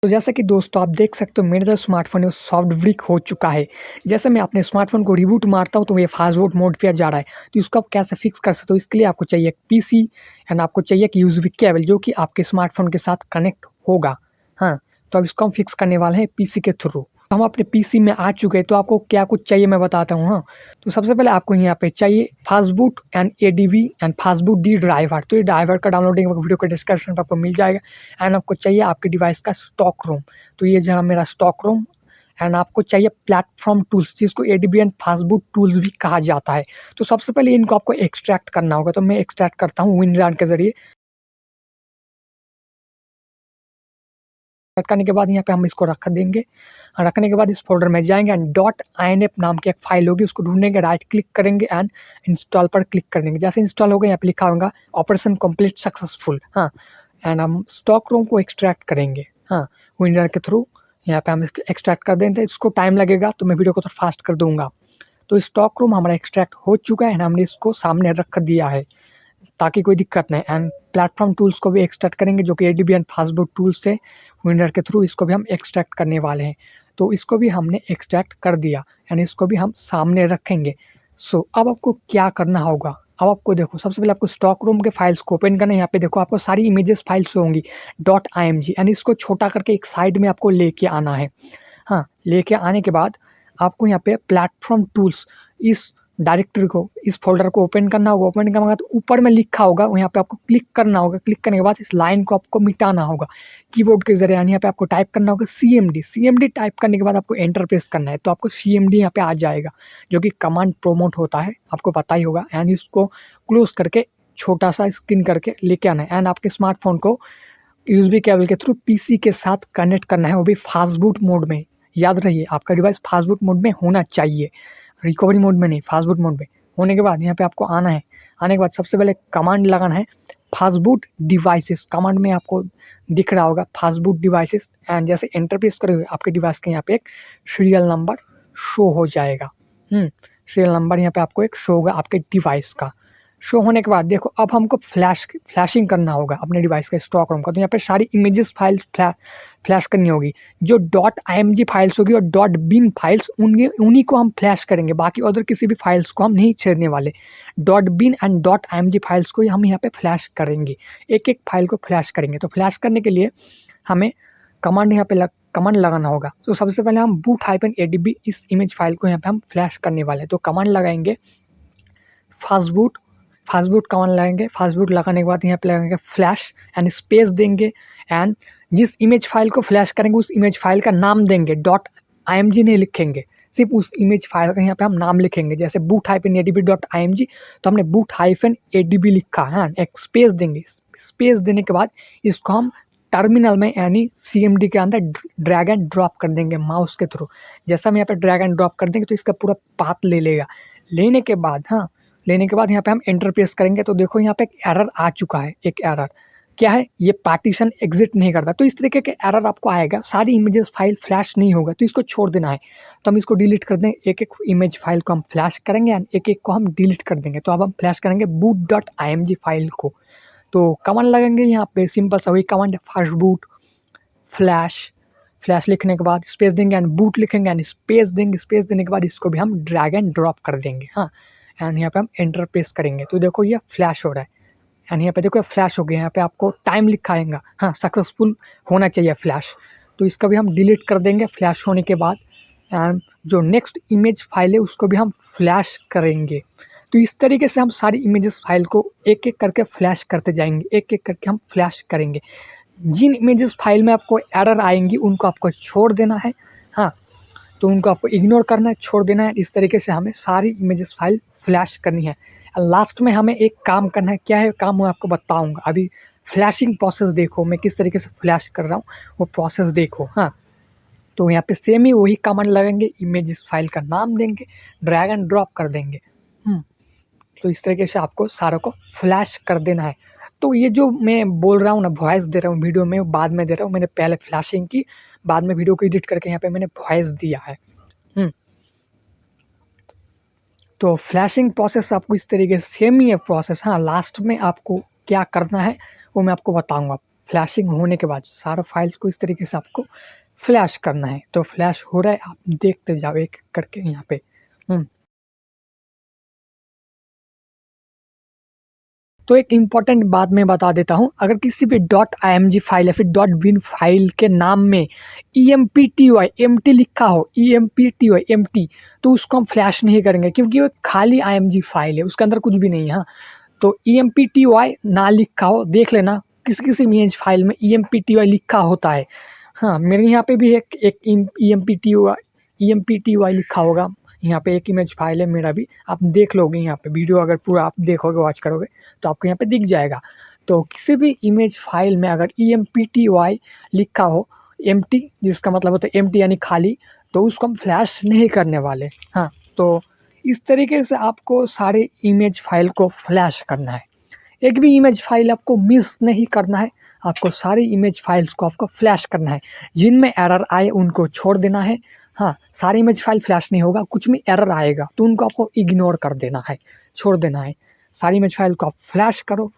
तो जैसा कि दोस्तों आप देख सकते हो मेरा जो स्मार्टफ़ोन है वो सॉफ्ट ब्रिक हो चुका है। जैसे मैं अपने स्मार्टफ़ोन को रिबूट मारता हूँ तो ये फ़ास्ट बूट मोड पे जा रहा है। तो इसको आप कैसे फ़िक्स कर सकते हो? इसके लिए आपको चाहिए एक पीसी एंड आपको चाहिए एक यूएसबी केबल जो कि आपके स्मार्टफ़ोन के साथ कनेक्ट होगा। हाँ, तो अब इसको हम फ़िक्स करने वाले हैं पीसी के थ्रू। हम अपने पीसी में आ चुके हैं तो आपको क्या कुछ चाहिए मैं बताता हूँ, हाँ। तो सबसे पहले आपको यहाँ पे चाहिए fastboot and ADB and fastboot the driver. तो ये ड्राइवर का डाउनलोडिंग वीडियो के डिस्क्रिप्शन पे आपको मिल जाएगा एंड आपको चाहिए आपके डिवाइस का स्टॉक रोम। तो ये जो है मेरा स्टॉक रोम एंड आपको चाहिए प्लेटफॉर्म टूल्स जिसको एडीबी एंड फ़ास्टबूट टूल्स भी कहा जाता है। तो सबसे पहले इनको आपको एक्सट्रैक्ट करना होगा, तो मैं एक्सट्रैक्ट करता हूँ विनरान के ज़रिए। करने के बाद यहाँ पे हम इसको रख देंगे। रखने के बाद इस फ़ोल्डर में जाएँगे एंड .inf नाम की एक फ़ाइल होगी, उसको ढूँढेंगे, राइट क्लिक करेंगे एंड इंस्टॉल पर क्लिक कर देंगे। जैसे इंस्टॉल होगा यहाँ पे लिखा होगा ऑपरेशन कंप्लीट सक्सेसफुल, हाँ। एंड हम स्टॉक रोम को एक्सट्रैक्ट करेंगे, हाँ, विनर के थ्रू। यहाँ पे हम एक्सट्रैक्ट कर देंगे, इसको टाइम लगेगा तो मैं वीडियो को थोड़ा फास्ट कर दूँगा। तो स्टॉक रोम हमारा एक्सट्रैक्ट हो चुका है एंड हमने इसको सामने रख दिया है ताकि कोई दिक्कत नहीं। एंड प्लेटफॉर्म टूल्स को भी एक्सट्रैक्ट करेंगे जो कि एडीबी एंड फ़ास्टबूट टूल्स से विनर के थ्रू इसको भी हम एक्सट्रैक्ट करने वाले हैं। तो इसको भी हमने एक्सट्रैक्ट कर दिया एंड इसको भी हम सामने रखेंगे। सो अब आपको क्या करना होगा? अब आपको देखो सबसे पहले आपको स्टॉक रूम के फाइल्स को ओपन करना है। यहाँ पे देखो आपको सारी इमेजेस फाइल्स होंगी .img एंड इसको छोटा करके एक साइड में आपको लेके आना है। हाँ, लेके आने के बाद आपको यहाँ पे प्लेटफॉर्म टूल्स इस डायरेक्टरी को, इस फ़ोल्डर को ओपन करना होगा। ओपन करने के बाद ऊपर में लिखा होगा, यहाँ पे आपको क्लिक करना होगा। क्लिक करने के बाद इस लाइन को आपको मिटाना होगा कीबोर्ड के ज़रिए। यानी यहाँ पे आपको टाइप करना होगा सीएमडी। सीएमडी टाइप करने के बाद आपको एंटर प्रेस करना है, तो आपको सीएमडी यहाँ पे आ जाएगा, जो कि कमांड प्रोमोट होता है, आपको पता ही होगा। एंड इसको क्लोज़ करके छोटा सा स्क्रीन करके लेके आना है एंड आपके स्मार्टफ़ोन को यूएसबी केबल के थ्रू पीसी के साथ कनेक्ट करना है, वो भी फ़ास्टबूट मोड में। याद रहिए आपका डिवाइस फ़ास्टबूट मोड में होना चाहिए, रिकवरी मोड में नहीं, फ़ास्टबूट मोड में। होने के बाद यहाँ पे आपको आना है। आने के बाद सबसे पहले कमांड लगाना है फ़ास्टबूट डिवाइसेस। कमांड में आपको दिख रहा होगा फ़ास्टबूट डिवाइसेस एंड जैसे एंटर प्रेस करोगे आपके डिवाइस के यहाँ पे एक सीरियल नंबर शो हो जाएगा। सीरियल नंबर यहाँ पे आपको एक शो होगा आपके डिवाइस का। शो होने के बाद देखो अब हमको फ्लैशिंग करना होगा अपने डिवाइस का स्टॉक रूम का। तो यहाँ पे सारी इमेजेस फाइल्स फ्लैश करनी होगी। जो .img फाइल्स होगी और .bin फाइल्स उन्हीं को हम फ्लैश करेंगे, बाकी अदर किसी भी फाइल्स को हम नहीं छेड़ने वाले। .bin एंड .img फाइल्स को हम यहाँ पे फ्लैश करेंगे, एक-एक फाइल को फ्लैश करेंगे। तो फ्लैश करने के लिए हमें कमांड यहाँ पे कमांड लगाना होगा। तो सबसे पहले हम boot-adb इस इमेज फाइल को यहाँ पे हम फ्लैश करने वाले हैं। तो कमांड लगाएंगे फ़ास्टबूट कमांड लगाएंगे। फ़ास्टबूट लगाने के बाद यहाँ पे लगाएंगे फ्लैश एंड स्पेस देंगे एंड जिस इमेज फाइल को फ्लैश करेंगे उस इमेज फाइल का नाम देंगे। .img नहीं लिखेंगे, सिर्फ उस इमेज फाइल का यहाँ पे हम नाम लिखेंगे। जैसे boot-adb.img तो हमने boot-adb लिखा है, एक स्पेस देंगे। स्पेस देने के बाद इसको हम टर्मिनल में यानी सीएमडी के अंदर ड्रैग एंड ड्रॉप कर देंगे माउस के थ्रू। जैसा हम यहाँ पे ड्रैग एंड ड्रॉप कर देंगे तो इसका पूरा पाथ ले लेगा। लेने के बाद लेने के बाद यहाँ पे हम एंटर प्रेस करेंगे तो देखो यहाँ पे एक एरर आ चुका है। एक एरर क्या है, ये पार्टीशन एग्जिट नहीं करता। तो इस तरीके के एरर आपको आएगा, सारी इमेजेस फाइल फ्लैश नहीं होगा, तो इसको छोड़ देना है। तो हम इसको डिलीट कर देंगे, एक-एक इमेज फाइल को हम फ्लैश करेंगे एंड एक-एक को हम डिलीट कर देंगे। तो अब हम फ्लैश करेंगे boot.img फाइल को। तो कमांड लगेंगे यहाँ पे, सिंपल सा वही कमांड है फ़ास्टबूट फ्लैश लिखने के बाद स्पेस देंगे एंड बूट लिखेंगे एंड स्पेस देंगे। स्पेस देने के बाद इसको भी हम ड्रैग एंड ड्रॉप कर देंगे, हाँ। एंड यहाँ पे हम एंटर प्रेस करेंगे तो देखो ये फ्लैश हो रहा है एंड यहाँ पे देखो फ्लैश हो गया। यहाँ पे आपको टाइम लिखा आएगा, हाँ, सक्सेसफुल होना चाहिए फ्लैश। तो इसका भी हम डिलीट कर देंगे फ्लैश होने के बाद एंड जो नेक्स्ट इमेज फाइल है उसको भी हम फ्लैश करेंगे। तो इस तरीके से हम सारी इमेजेस फाइल को एक-एक करके फ्लैश करते जाएंगे, एक-एक करके हम फ्लैश करेंगे। जिन इमेजेस फाइल में आपको एरर आएंगी उनको आपको छोड़ देना है, हाँ, तो उनको आपको इग्नोर करना है, छोड़ देना है। इस तरीके से हमें सारी इमेजेस फाइल फ्लैश करनी है। लास्ट में हमें एक काम करना है, क्या है काम मैं आपको बताऊंगा। अभी फ्लैशिंग प्रोसेस देखो, मैं किस तरीके से फ्लैश कर रहा हूँ वो प्रोसेस देखो, हाँ। तो यहाँ पे सेम ही वही कमांड लगाएंगे, इमेजेस फाइल का नाम देंगे, ड्रैग एंड ड्रॉप कर देंगे। तो इस तरीके से आपको सारों को फ्लैश कर देना है। तो ये जो मैं बोल रहा हूँ ना, वॉइस दे रहा हूँ वीडियो में, बाद में दे रहा हूँ। मैंने पहले फ्लैशिंग की, बाद में वीडियो को एडिट करके यहाँ पे मैंने वॉइस दिया है। तो फ्लैशिंग प्रोसेस आपको इस तरीके से सेम ही है प्रोसेस, हाँ। लास्ट में आपको क्या करना है वो मैं आपको बताऊंगा। फ्लैशिंग होने के बाद सारा फाइल्स को इस तरीके से आपको फ्लैश करना है। तो फ्लैश हो रहा है, आप देखते जाओ एक करके यहाँ पे। तो एक इम्पॉर्टेंट बात मैं बता देता हूँ, अगर किसी भी .img फाइल या फिर .bin फाइल के नाम में empty लिखा हो, empty, तो उसको हम फ्लैश नहीं करेंगे क्योंकि वो खाली img फाइल है, उसके अंदर कुछ भी नहीं है। हाँ, तो empty ना लिखा हो, देख लेना किसी किसी इमेज फाइल में empty लिखा होता है। हाँ, मेरे यहाँ पे भी एक empty लिखा होगा। यहाँ पे एक इमेज फाइल है मेरा भी, आप देख लोगे यहाँ पे वीडियो, अगर पूरा आप देखोगे वॉच करोगे तो आपको यहाँ पे दिख जाएगा। तो किसी भी इमेज फाइल में अगर empty लिखा हो, empty जिसका मतलब होता है empty यानी खाली, तो उसको हम फ्लैश नहीं करने वाले। हाँ, तो इस तरीके से आपको सारे इमेज फाइल को फ्लैश करना है। एक भी इमेज फाइल आपको मिस नहीं करना है, आपको सारी इमेज फाइल्स को आपको फ्लैश करना है। जिनमें एरर आए उनको छोड़ देना है। हाँ, सारी इमेज फाइल फ्लैश नहीं होगा, कुछ में एरर आएगा तो उनको आपको इग्नोर कर देना है, छोड़ देना है। सारी इमेज फाइल को आप फ्लैश करो।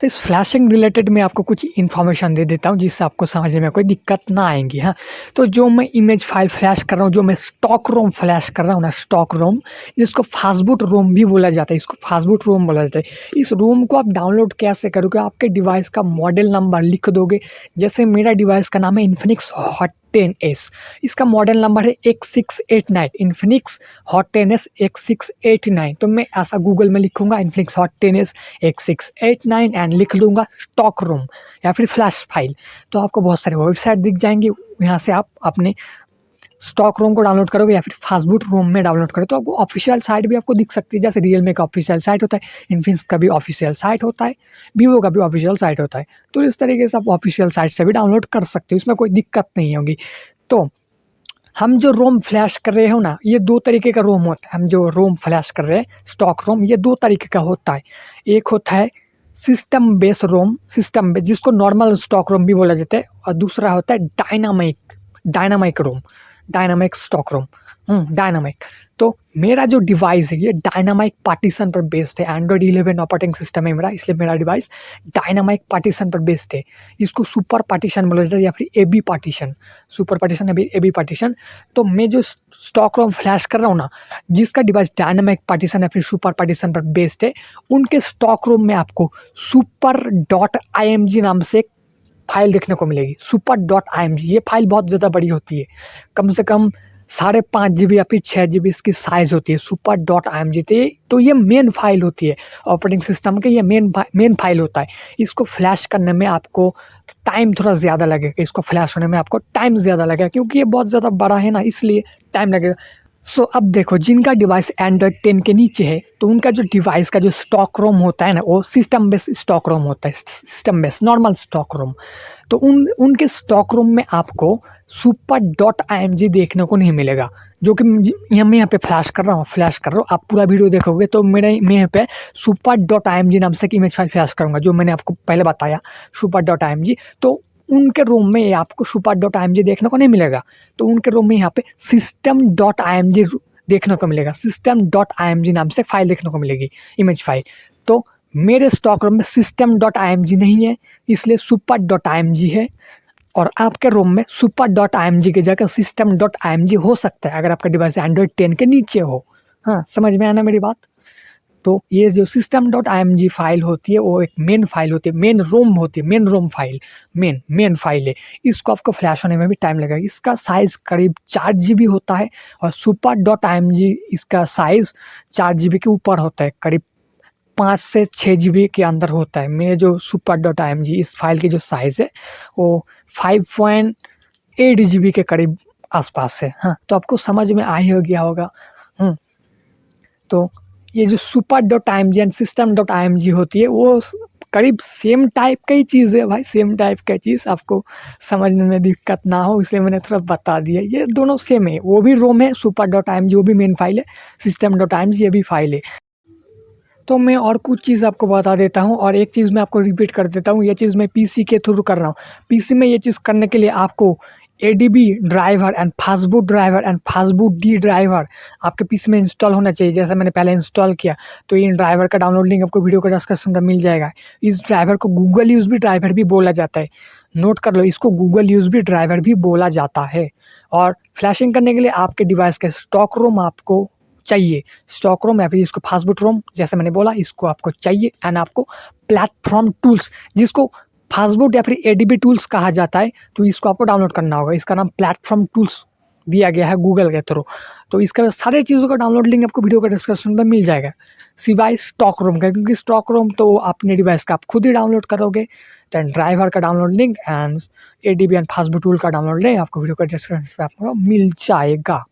तो इस फ्लैशिंग रिलेटेड मैं आपको कुछ इन्फॉर्मेशन दे देता हूँ जिससे आपको समझने में कोई दिक्कत ना आएंगी। हाँ, तो जो मैं इमेज फाइल फ्लैश कर रहा हूँ, जो मैं स्टॉक रोम फ्लैश कर रहा हूँ ना, स्टॉक रोम, जिसको फास्टबूट रोम भी बोला जाता है, इसको फास्टबूट रोम बोला जाता है। इस रोम को आप डाउनलोड कैसे करोगे? आपके डिवाइस का मॉडल नंबर लिख दोगे। जैसे मेरा डिवाइस का नाम है इन्फिनिक्स हॉट 10s, इसका मॉडल नंबर है 1689, इन्फिनिक्स हॉट 10s 1689। तो मैं ऐसा गूगल में लिखूंगा इन्फिनिक्स हॉट 10s 1689 एंड लिख दूंगा स्टॉक रोम या फिर फ्लैश फाइल, तो आपको बहुत सारे वेबसाइट दिख जाएंगे। यहाँ से आप अपने स्टॉक रोम को डाउनलोड करोगे या फिर फास्टबूट रोम में डाउनलोड करो तो आपको ऑफिशियल साइट भी आपको दिख सकती है। जैसे रियलमी का ऑफिशियल साइट होता है, इन्फिनिक्स का भी ऑफिशियल साइट होता है, वीवो का भी ऑफिशियल साइट होता है। तो इस तरीके से आप ऑफिशियल साइट से भी डाउनलोड कर सकते हो, इसमें कोई दिक्कत नहीं होगी। तो हम जो रोम फ्लैश कर रहे हो ना, ये दो तरीके का रोम होता है। हम जो रोम फ्लैश कर रहे हैं स्टॉक रोम, ये दो तरीके का होता है। एक होता है सिस्टम बेस रोम, सिस्टम बेस जिसको नॉर्मल स्टॉक रोम भी बोला जाता है, और दूसरा होता है डायनामिक रोम, डायनामिक स्टॉक रोम, डायनामिक। तो मेरा जो डिवाइस है ये डायनामिक पार्टीशन पर बेस्ड है। एंड्रॉयड 11 ऑपरेटिंग सिस्टम है मेरा, इसलिए मेरा डिवाइस डायनामिक पार्टीशन पर बेस्ड है। इसको सुपर पार्टीशन बोला जाता है या फिर एबी पार्टीशन, सुपर पार्टीशन या एबी पार्टीशन। तो मैं जो स्टॉक रोम फ्लैश कर रहा हूँ ना, जिसका डिवाइस डायनामिक पार्टीशन या फिर सुपर पार्टीशन पर बेस्ड है, उनके स्टॉक रोम में आपको super.img नाम से फाइल देखने को मिलेगी। super.img ये फाइल बहुत ज़्यादा बड़ी होती है, कम से कम 5.5 GB या फिर 6 GB इसकी साइज़ होती है। super.img तो ये मेन फाइल होती है ऑपरेटिंग सिस्टम के, ये मेन फाइल होता है। इसको फ्लैश करने में आपको टाइम थोड़ा ज़्यादा लगेगा, इसको फ्लैश होने में आपको टाइम ज़्यादा लगेगा क्योंकि ये बहुत ज़्यादा बड़ा है ना, इसलिए टाइम लगेगा। सो अब देखो, जिनका डिवाइस एंड्रॉयड 10 के नीचे है तो उनका जो डिवाइस का जो स्टॉक रोम होता है ना, वो सिस्टम बेस स्टॉक रोम होता है, सिस्टम बेस नॉर्मल स्टॉक रोम। तो उनके स्टॉक रूम में आपको super.img देखने को नहीं मिलेगा, जो कि मैं यहाँ पे फ्लैश कर रहा हूँ। आप पूरा वीडियो देखोगे तो मैं यहाँ पे super.img नाम से एक इमेज फाइल फ्लैश करूँगा, जो मैंने आपको पहले बताया super.img। तो उनके रूम में आपको super.img देखने को नहीं मिलेगा, तो उनके रूम में यहाँ पे system.img देखने को मिलेगा। system.img नाम से फाइल देखने को मिलेगी, इमेज फाइल। तो मेरे स्टॉक रूम में system.img नहीं है, इसलिए super.img है। और आपके रूम में super.img की जगह system.img हो सकता है अगर आपका डिवाइस एंड्रॉयड 10 के नीचे हो। हाँ, समझ में आना मेरी बात? तो ये जो system.img फाइल होती है वो एक मेन फाइल होती है, मेन रोम होती है, main ROM file, main file है। इसको आपको फ्लैश होने में भी टाइम लगेगा। इसका साइज़ करीब 4 GB होता है और super.img इसका साइज़ 4 GB के ऊपर होता है, करीब 5 से 6 GB के अंदर होता है। मेरे जो super.img इस फाइल की जो साइज़ है वो 5.8 GB के करीब आसपास है। हाँ, तो आपको समझ में आ ही हो गया होगा। तो ये जो super.img एंड system.img होती है वो करीब सेम टाइप का ही चीज़ है भाई, सेम टाइप का चीज़। आपको समझने में दिक्कत ना हो इसलिए मैंने थोड़ा बता दिया, ये दोनों सेम है। वो भी रोम है super.img, वो भी मेन फाइल है, system.img ये भी फाइल है। तो मैं और कुछ चीज़ आपको बता देता हूँ, और एक चीज़ मैं आपको रिपीट कर देता हूँ। ये चीज़ मैं पीसी के थ्रू कर रहा हूँ। पीसी में ये चीज़ करने के लिए आपको ADB driver and fastboot driver and fastboot D driver आपके पीसी में इंस्टॉल होना चाहिए। जैसे मैंने पहले इंस्टॉल किया तो इन ड्राइवर का डाउनलोड लिंक आपको वीडियो का डिस्क्रिप्शन में मिल जाएगा। इस ड्राइवर को गूगल यूएसबी ड्राइवर भी बोला जाता है, नोट कर लो, इसको गूगल यूएसबी ड्राइवर भी बोला जाता है। और फ्लैशिंग करने के लिए आपके डिवाइस का स्टॉक रोम आपको चाहिए, स्टॉक रोम या फिर इसको फास्टबूट रोम जैसे मैंने बोला इसको आपको चाहिए। एंड आपको प्लेटफॉर्म टूल्स, जिसको फास्टबूट या फिर ADB टूल्स कहा जाता है, तो इसको आपको डाउनलोड करना होगा। इसका नाम प्लेटफॉर्म टूल्स दिया गया है गूगल के थ्रू। तो इसका सारे चीज़ों का डाउनलोड लिंक आपको वीडियो का डिस्क्रिप्शन में मिल जाएगा, सिवाय स्टॉक रोम का, क्योंकि स्टॉक रोम तो अपने डिवाइस का आप खुद ही डाउनलोड करोगे। तो ड्राइवर का download link and ADB and fastboot tool का डाउनलोड लिंक आपको वीडियो का डिस्क्रिप्शन में आपको मिल जाएगा।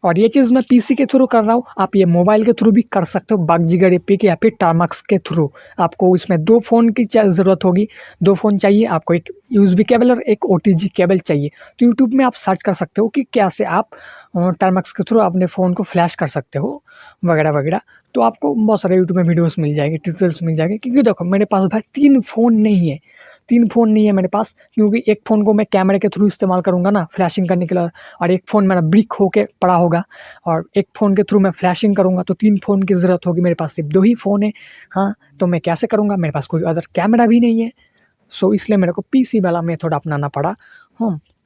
और ये चीज़ मैं पीसी के थ्रू कर रहा हूँ, आप ये मोबाइल के थ्रू भी कर सकते हो, बगजिगर एपिक या फिर टर्मक्स के थ्रू। आपको इसमें 2 फ़ोन की ज़रूरत होगी, 2 फ़ोन चाहिए आपको, एक USB केबल और एक OTG केबल चाहिए। तो यूट्यूब में आप सर्च कर सकते हो कि कैसे आप टर्मक्स के थ्रू अपने फ़ोन को फ्लैश कर सकते हो वगैरह वगैरह। तो आपको बहुत सारे यूट्यूब में वीडियोस मिल जाएंगे, ट्यूटोरियल्स मिल जाएंगे। क्योंकि देखो मेरे पास भाई 3 फ़ोन नहीं है, 3 फ़ोन नहीं है मेरे पास, क्योंकि एक फ़ोन को मैं कैमरे के थ्रू इस्तेमाल करूँगा ना फ्लैशिंग करने के लिए, और एक फ़ोन मेरा ब्रिक होके पड़ा होगा, और एक फ़ोन के थ्रू मैं फ्लैशिंग करूँगा, तो 3 फ़ोन की ज़रूरत होगी। मेरे पास सिर्फ 2 ही फ़ोन है। हाँ, तो मैं कैसे करूँगा, मेरे पास कोई अदर कैमरा भी नहीं है। सो इसलिए मेरे को पीसी वाला मेथड अपनाना पड़ा।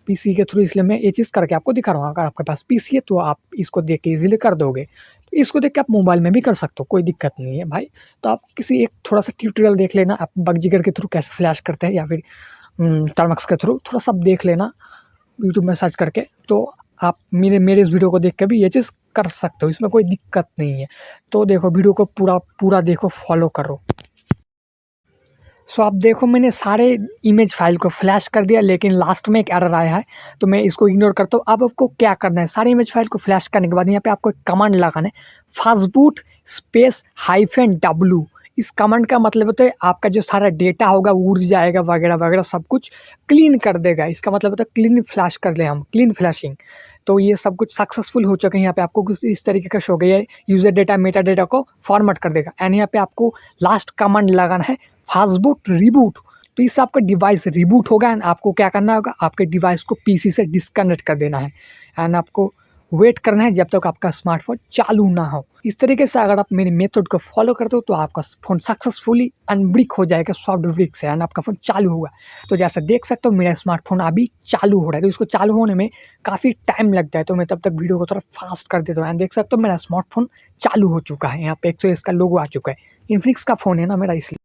पीसी के थ्रू इसलिए मैं ये चीज़ करके आपको दिखा रहा हूँ। अगर आपके पास पीसी है तो आप इसको देख के ईजिली कर दोगे। तो इसको देख के आप मोबाइल में भी कर सकते हो, कोई दिक्कत नहीं है भाई। तो आप किसी एक थोड़ा सा ट्यूटोरियल देख लेना, आप बगजिगर के थ्रू कैसे फ्लैश करते हैं या फिर टर्मक्स के थ्रू थोड़ा सा देख लेना यूट्यूब में सर्च करके। तो आप मेरे इस वीडियो को देख के भी ये चीज़ कर सकते हो, इसमें कोई दिक्कत नहीं है। तो देखो वीडियो को पूरा देखो, फॉलो करो। सो आप देखो मैंने सारे इमेज फाइल को फ्लैश कर दिया, लेकिन लास्ट में एक एरर आया है, तो मैं इसको इग्नोर करता हूँ। अब आपको क्या करना है, सारे इमेज फाइल को फ्लैश करने के बाद यहाँ पे आपको एक कमांड लगाना है, फास्टबूट स्पेस -W। इस कमांड का मतलब होता है आपका जो सारा डेटा होगा उड़ जाएगा वगैरह वगैरह, सब कुछ क्लीन कर देगा। इसका मतलब होता है क्लीन फ्लैश कर ले हम, क्लीन फ्लैशिंग। तो ये सब कुछ सक्सेसफुल हो चुके हैं। यहाँ पे आपको कुछ इस तरीके का शो गया है, यूज़र डेटा मेटा डेटा को फॉर्मेट कर देगा। एंड यहाँ पे आपको लास्ट कमांड लगाना है फास्टबूट रिबूट। तो इससे आपका डिवाइस रिबूट होगा एंड आपको क्या करना होगा, आपके डिवाइस को पीसी से डिस्कनेक्ट कर देना है एंड आपको वेट करना है जब तक आपका स्मार्टफोन चालू ना हो। इस तरीके से अगर आप मेरे मेथड को फॉलो करते हो तो आपका फ़ोन सक्सेसफुली अनब्रिक हो जाएगा सॉफ्ट ब्रिक से एंड आपका फ़ोन चालू होगा। तो जैसा देख सकते हो मेरा स्मार्टफोन अभी चालू हो रहा है, तो इसको चालू होने में काफ़ी टाइम लगता है। तो मैं तब तक वीडियो को थोड़ा फास्ट कर देता हूँ एंड देख सकते हो मेरा स्मार्टफोन चालू हो चुका है। यहाँ पे 120 का लोगो आ चुका है, इन्फिनिक्स का फ़ोन है ना मेरा, इसलिए।